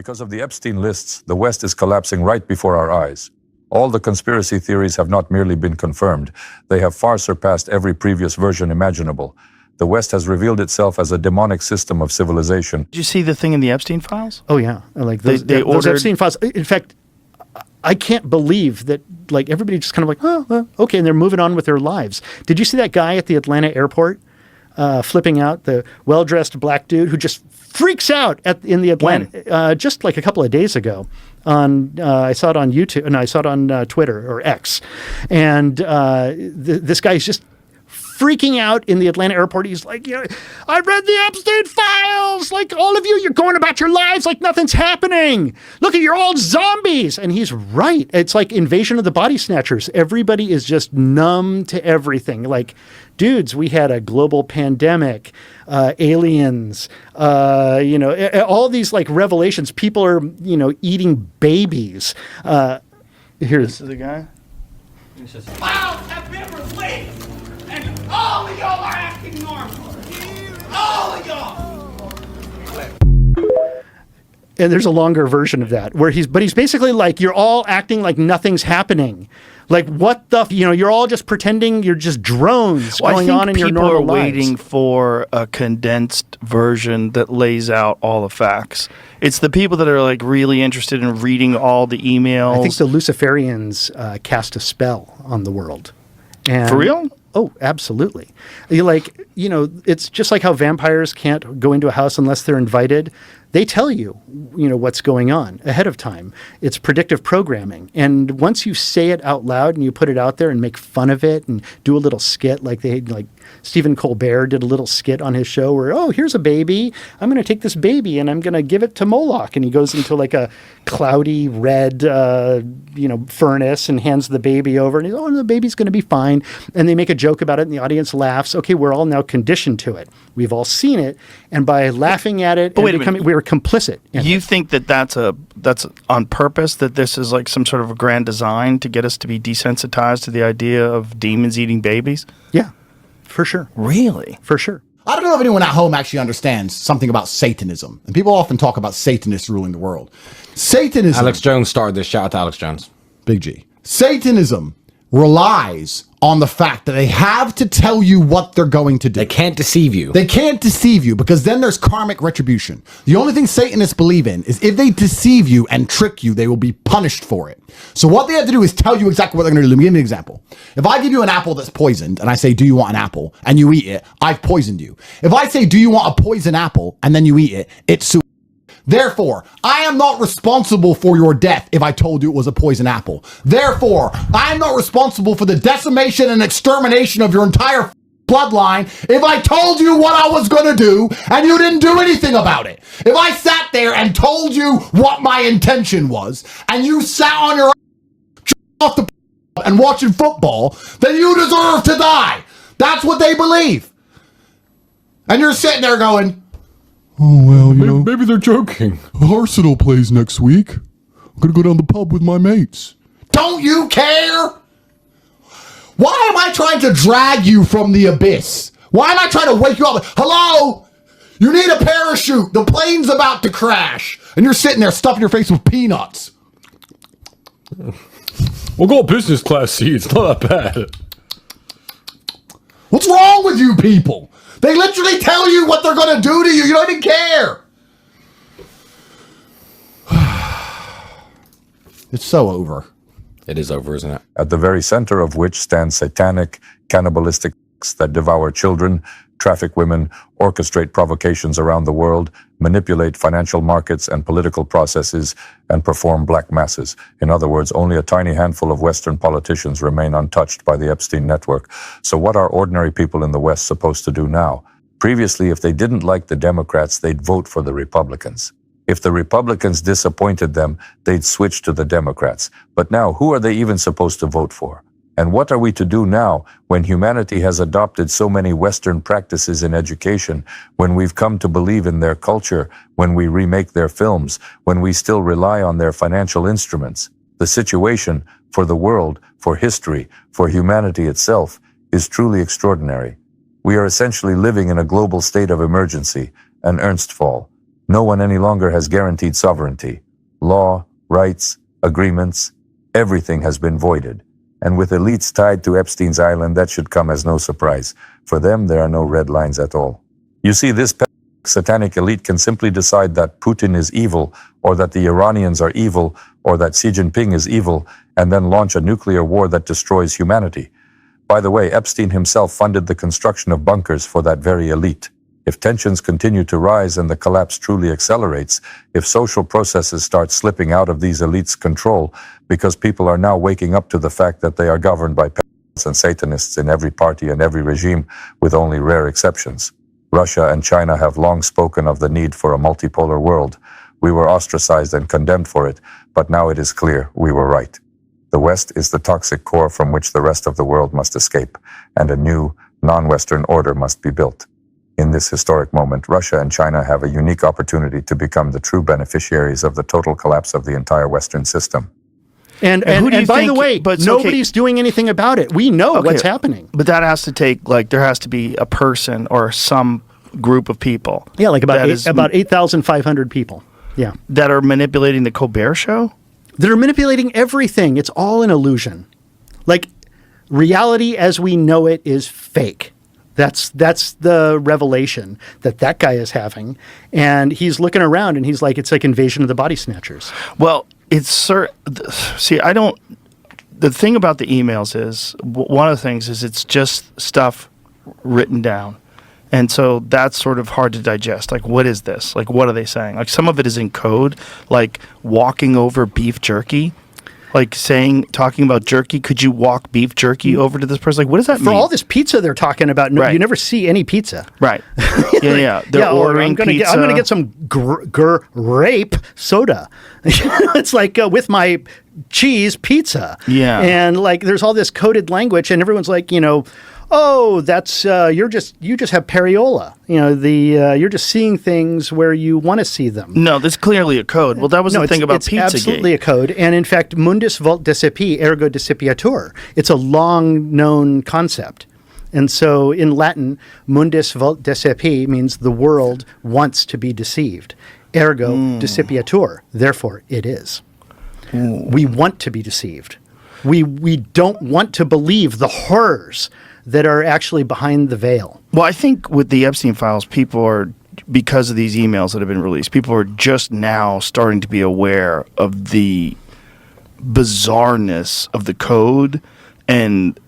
Because of the Epstein lists, the West is collapsing right before our eyes. All the conspiracy theories have not merely been confirmed, they have far surpassed every previous version imaginable. The West has revealed itself as a demonic system of civilization. Did you see the thing in the Epstein files? Oh, yeah. Like those Epstein files. In fact, I can't believe that, like, everybody just kind of like, oh, okay, and they're moving on with their lives. Did you see that guy at the Atlanta airport flipping out, the well-dressed black dude who just freaks out in the Atlanta, just like a couple of days ago? I saw it on YouTube, and I saw it on Twitter or X, and this guy's just freaking out in the Atlanta airport. He's like, I read the Epstein files. Like, all of you, you're going about your lives like nothing's happening. Look at, you're all zombies. And he's right. It's like Invasion of the Body Snatchers. Everybody is just numb to everything. Like, dudes, we had a global pandemic, aliens, all these like revelations. People are, eating babies. This is the guy. Files have been released, and all of y'all are acting normal. All of y'all. And there's a longer version of that where he's basically like, you're all acting like nothing's happening. Like, what the, you're all just pretending you're just drones going on in your normal lives. People are waiting for a condensed version that lays out all the facts. It's the people that are like really interested in reading all the emails. I think the Luciferians cast a spell on the world. And for real? Oh, absolutely. It's just like how vampires can't go into a house unless they're invited. They tell you, what's going on ahead of time. It's predictive programming. And once you say it out loud and you put it out there and make fun of it and do a little skit like Stephen Colbert did a little skit on his show where, oh, here's a baby. I'm going to take this baby and I'm going to give it to Moloch. And he goes into like a cloudy red, furnace and hands the baby over. And he's, oh, the baby's going to be fine. And they make a joke about it and the audience laughs. Okay, we're all now conditioned to it. We've all seen it. And by laughing at it, we're complicit. You think that's on purpose, that this is like some sort of a grand design to get us to be desensitized to the idea of demons eating babies? Yeah. For sure. Really? For sure. I don't know if anyone at home actually understands something about Satanism. And people often talk about Satanists ruling the world. Satanism... Alex Jones started this. Shout out to Alex Jones. Big G. Satanism relies on the fact that they have to tell you what they're going to do. They can't deceive you. They can't deceive you because then there's karmic retribution. The only thing Satanists believe in is if they deceive you and trick you, they will be punished for it. So what they have to do is tell you exactly what they're going to do. Let me give you an example. If I give you an apple that's poisoned and I say, do you want an apple? And you eat it, I've poisoned you. If I say, do you want a poison apple? And then you eat it, it's suicide. Therefore, I am not responsible for your death if I told you it was a poison apple. Therefore, I am not responsible for the decimation and extermination of your entire bloodline if I told you what I was going to do and you didn't do anything about it. If I sat there and told you what my intention was and you sat on your off the and watching football, then you deserve to die. That's what they believe. And you're sitting there going, oh, well, maybe they're joking. Arsenal plays next week. I'm going to go down the pub with my mates. Don't you care? Why am I trying to drag you from the abyss? Why am I trying to wake you up? Hello? You need a parachute. The plane's about to crash. And you're sitting there stuffing your face with peanuts. We'll go business class seats. Not that bad. What's wrong with you people? They literally tell you what they're going to do to you. You don't even care. It's so over. It is over, isn't it? At the very center of which stand satanic, cannibalistic that devour children, traffic women, orchestrate provocations around the world, manipulate financial markets and political processes, and perform black masses. In other words, only a tiny handful of Western politicians remain untouched by the Epstein network. So what are ordinary people in the West supposed to do now? Previously, if they didn't like the Democrats, they'd vote for the Republicans. If the Republicans disappointed them, they'd switch to the Democrats. But now, who are they even supposed to vote for? And what are we to do now when humanity has adopted so many Western practices in education, when we've come to believe in their culture, when we remake their films, when we still rely on their financial instruments? The situation for the world, for history, for humanity itself is truly extraordinary. We are essentially living in a global state of emergency, an Ernstfall. No one any longer has guaranteed sovereignty. Law, rights, agreements, everything has been voided. And with elites tied to Epstein's island, that should come as no surprise. For them, there are no red lines at all. You see, this satanic elite can simply decide that Putin is evil, or that the Iranians are evil, or that Xi Jinping is evil, and then launch a nuclear war that destroys humanity. By the way, Epstein himself funded the construction of bunkers for that very elite. If tensions continue to rise and the collapse truly accelerates, if social processes start slipping out of these elites' control, because people are now waking up to the fact that they are governed by pedophiles and Satanists in every party and every regime, with only rare exceptions. Russia and China have long spoken of the need for a multipolar world. We were ostracized and condemned for it, but now it is clear we were right. The West is the toxic core from which the rest of the world must escape, and a new, non-Western order must be built. In this historic moment, Russia and China have a unique opportunity to become the true beneficiaries of the total collapse of the entire Western system. And by the way, nobody's doing anything about it. We know what's happening. But that has to take, there has to be a person or some group of people. Yeah, like about 8,500 people. Yeah. That are manipulating the Colbert Show? That are manipulating everything. It's all an illusion. Like, reality as we know it is fake. That's the revelation that guy is having. And he's looking around and he's like, it's like Invasion of the Body Snatchers. Well, the thing about the emails is, one of the things is it's just stuff written down. And so that's sort of hard to digest. Like, what is this? Like, what are they saying? Like, some of it is in code, like walking over beef jerky. Like talking about jerky, could you walk beef jerky over to this person? Like, what does that mean? For all this pizza they're talking about, no, you never see any pizza. Right. Yeah. They're ordering pizza. I'm going to get some grape soda. It's like with my cheese pizza. Yeah. And like there's all this coded language and everyone's like, oh, that's you just have pareola. You're just seeing things where you want to see them. No, that's clearly a code. Well, that was the thing about Pizzagate. It's absolutely a code, and in fact, mundus vult decipi, ergo decipiatur. It's a long-known concept, and so in Latin, mundus vult decipi means the world wants to be deceived. Ergo decipiatur. Therefore, it is. We want to be deceived. We don't want to believe the horrors that are actually behind the veil. Well, I think with the Epstein files, people are, because of these emails that have been released, people are just now starting to be aware of the bizarreness of the code and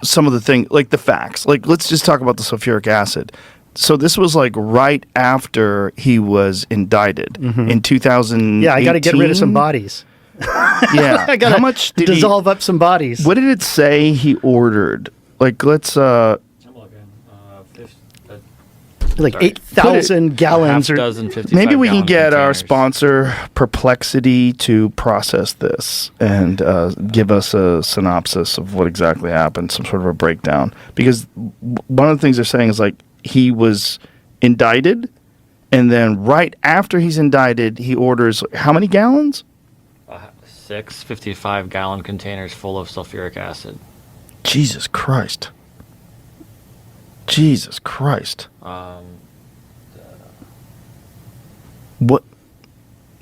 some of the things, like the facts. Like, let's just talk about the sulfuric acid. So this was like right after he was indicted in 2018. Yeah, I got to get rid of some bodies. Yeah. I got to dissolve up some bodies. What did it say he ordered? Like, let's like 8,000 gallons. Maybe we can get our sponsor Perplexity to process this and give us a synopsis of what exactly happened, some sort of a breakdown. Because one of the things they're saying is like he was indicted, and then right after he's indicted, he orders how many gallons? 6 55-gallon containers full of sulfuric acid. Jesus Christ. Jesus Christ.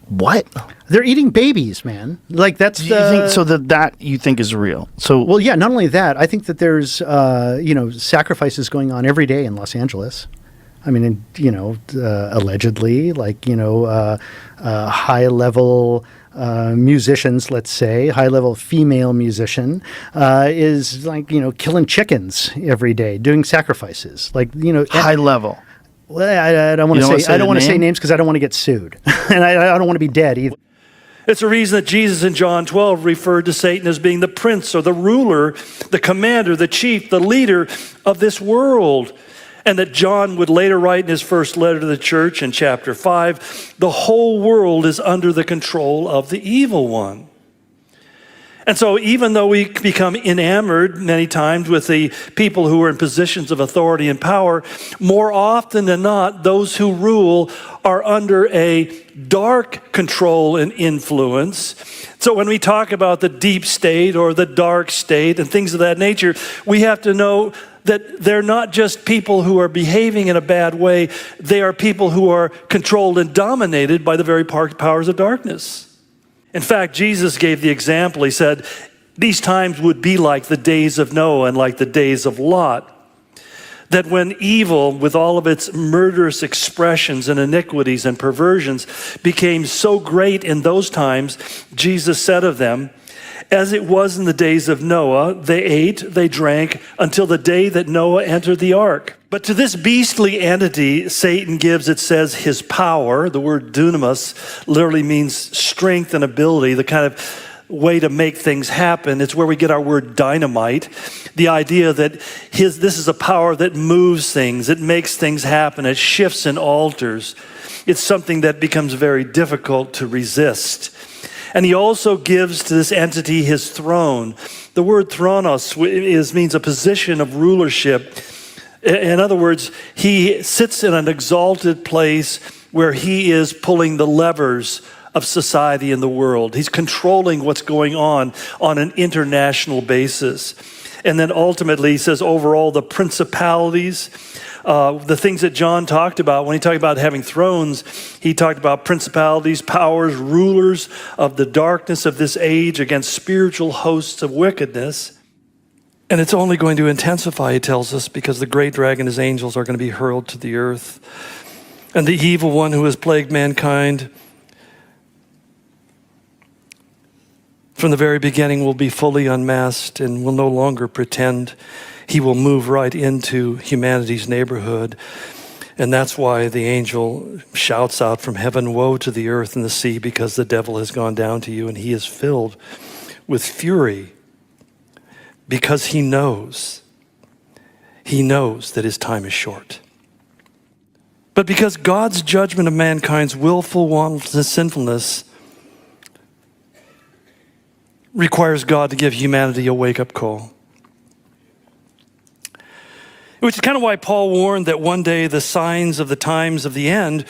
What? They're eating babies, man. Like that's you think so that you think is real. So well, yeah. Not only that, I think that there's sacrifices going on every day in Los Angeles. I mean, allegedly, like high level. Musicians, let's say, high-level female musician, is like killing chickens every day, doing sacrifices, like high level. Well, I don't want to say I don't want to say names because I don't want to get sued, and I don't want to be dead either. It's a reason that Jesus in John 12 referred to Satan as being the prince or the ruler, the commander, the chief, the leader of this world. And that John would later write in his first letter to the church in chapter 5, the whole world is under the control of the evil one. And so even though we become enamored many times with the people who are in positions of authority and power, more often than not, those who rule are under a dark control and influence. So when we talk about the deep state or the dark state and things of that nature, we have to know that they're not just people who are behaving in a bad way, they are people who are controlled and dominated by the very powers of darkness. In fact, Jesus gave the example. He said, these times would be like the days of Noah and like the days of Lot. That when evil, with all of its murderous expressions and iniquities and perversions, became so great in those times, Jesus said of them, as it was in the days of Noah, they ate, they drank, until the day that Noah entered the ark. But to this beastly entity, Satan gives, it says, his power. The word dunamis literally means strength and ability, the kind of way to make things happen. It's where we get our word dynamite. The idea that this is a power that moves things, it makes things happen, it shifts and alters. It's something that becomes very difficult to resist. And he also gives to this entity his throne. The word thronos means a position of rulership. In other words, he sits in an exalted place where he is pulling the levers of society in the world. He's controlling what's going on an international basis. And then ultimately, he says, overall, the principalities, the things that John talked about, when he talked about having thrones, he talked about principalities, powers, rulers of the darkness of this age against spiritual hosts of wickedness. And it's only going to intensify, he tells us, because the great dragon and his angels are going to be hurled to the earth. And the evil one who has plagued mankind from the very beginning will be fully unmasked and will no longer pretend. He will move right into humanity's neighborhood. And that's why the angel shouts out from heaven, woe to the earth and the sea, because the devil has gone down to you and he is filled with fury because he knows that his time is short. But because God's judgment of mankind's willful wantonness and sinfulness requires God to give humanity a wake-up call. Which is kind of why Paul warned that one day the signs of the times of the end,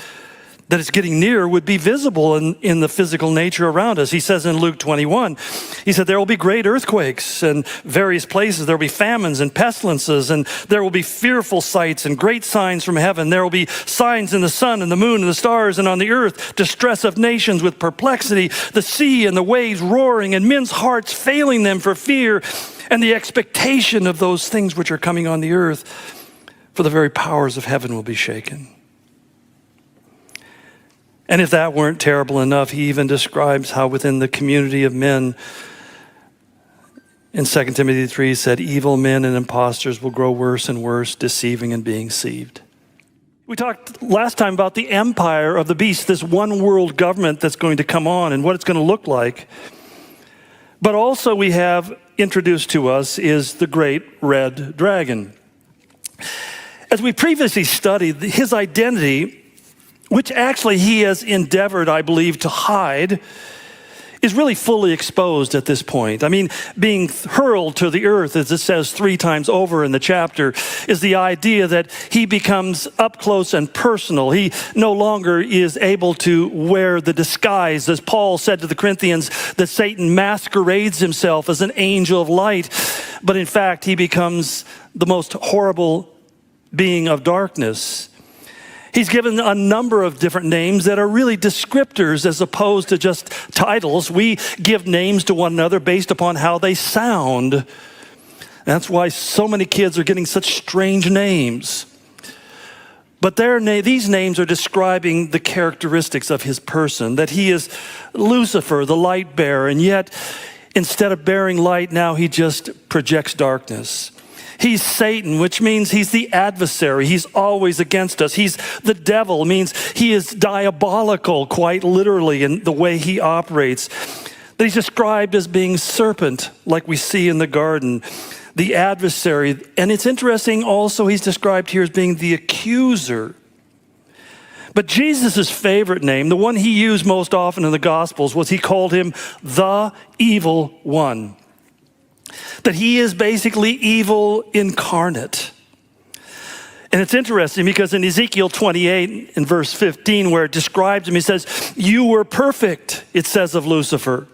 that it's getting near, would be visible in the physical nature around us. He says in Luke 21, he said, there will be great earthquakes in various places. There will be famines and pestilences, and there will be fearful sights and great signs from heaven. There will be signs in the sun and the moon and the stars and on the earth, distress of nations with perplexity, the sea and the waves roaring, and men's hearts failing them for fear and the expectation of those things which are coming on the earth, for the very powers of heaven will be shaken. And if that weren't terrible enough, he even describes how within the community of men, in 2 Timothy 3, he said, evil men and impostors will grow worse and worse, deceiving and being deceived. We talked last time about the empire of the beast, this one world government that's going to come on and what it's going to look like. But also we have introduced to us is the great red dragon. As we previously studied, his identity, which actually he has endeavored, I believe, to hide, is really fully exposed at this point. I mean, being hurled to the earth, as it says 3 times over in the chapter, is the idea that he becomes up close and personal. He no longer is able to wear the disguise, as Paul said to the Corinthians, that Satan masquerades himself as an angel of light, but in fact, he becomes the most horrible being of darkness. He's given a number of different names that are really descriptors as opposed to just titles. We give names to one another based upon how they sound. That's why so many kids are getting such strange names. But these names are describing the characteristics of his person, that he is Lucifer, the light bearer, and yet instead of bearing light, now he just projects darkness. He's Satan, which means he's the adversary. He's always against us. He's the devil, means he is diabolical, quite literally, in the way he operates. That he's described as being serpent, like we see in the garden, the adversary. And it's interesting also, he's described here as being the accuser. But Jesus' favorite name, the one he used most often in the Gospels, was he called him the evil one. That he is basically evil incarnate. And it's interesting because in Ezekiel 28 in verse 15, where it describes him, he says, you were perfect, it says of Lucifer.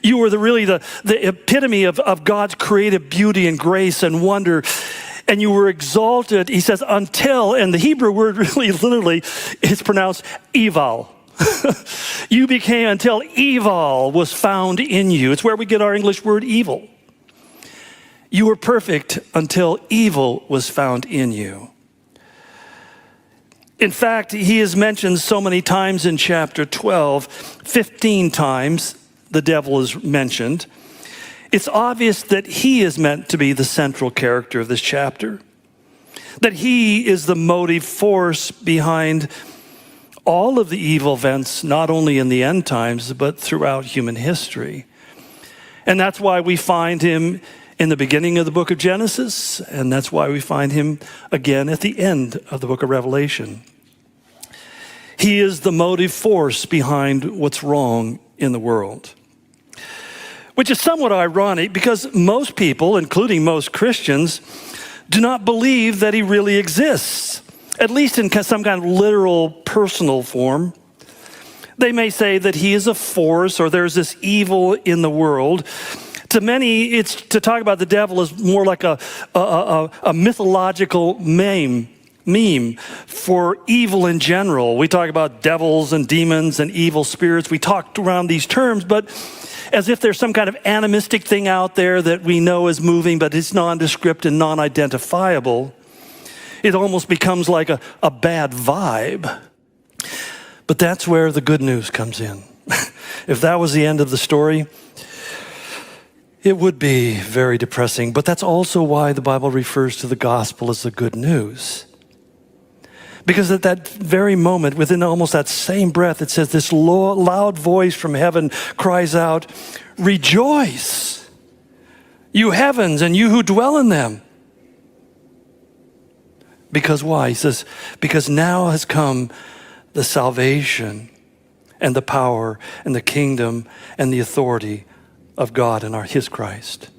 You were really the epitome of God's creative beauty and grace and wonder. and you were exalted. He says until, and the Hebrew word really literally is pronounced eval. You became until evil was found in you. It's where we get our English word evil. You were perfect until evil was found in you. In fact, he is mentioned so many times in chapter 12, 15 times the devil is mentioned. It's obvious that he is meant to be the central character of this chapter, that he is the motive force behind all of the evil events, not only in the end times, but throughout human history. And that's why we find him in the beginning of the book of Genesis, and that's why we find him again at the end of the book of Revelation. He is the motive force behind what's wrong in the world. Which is somewhat ironic because most people, including most Christians, do not believe that he really exists, at least in some kind of literal, personal form. They may say that he is a force or there's this evil in the world. To many, it's to talk about the devil is more like a mythological meme for evil in general. We talk about devils and demons and evil spirits. We talk around these terms, but as if there's some kind of animistic thing out there that we know is moving, but it's nondescript and non-identifiable. It almost becomes like a bad vibe. But that's where the good news comes in. If that was the end of the story, it would be very depressing. But that's also why the Bible refers to the gospel as the good news. Because at that very moment, within almost that same breath, it says this loud voice from heaven cries out, "Rejoice, you heavens and you who dwell in them." Because why? He says, because now has come the salvation and the power and the kingdom and the authority of God and his Christ.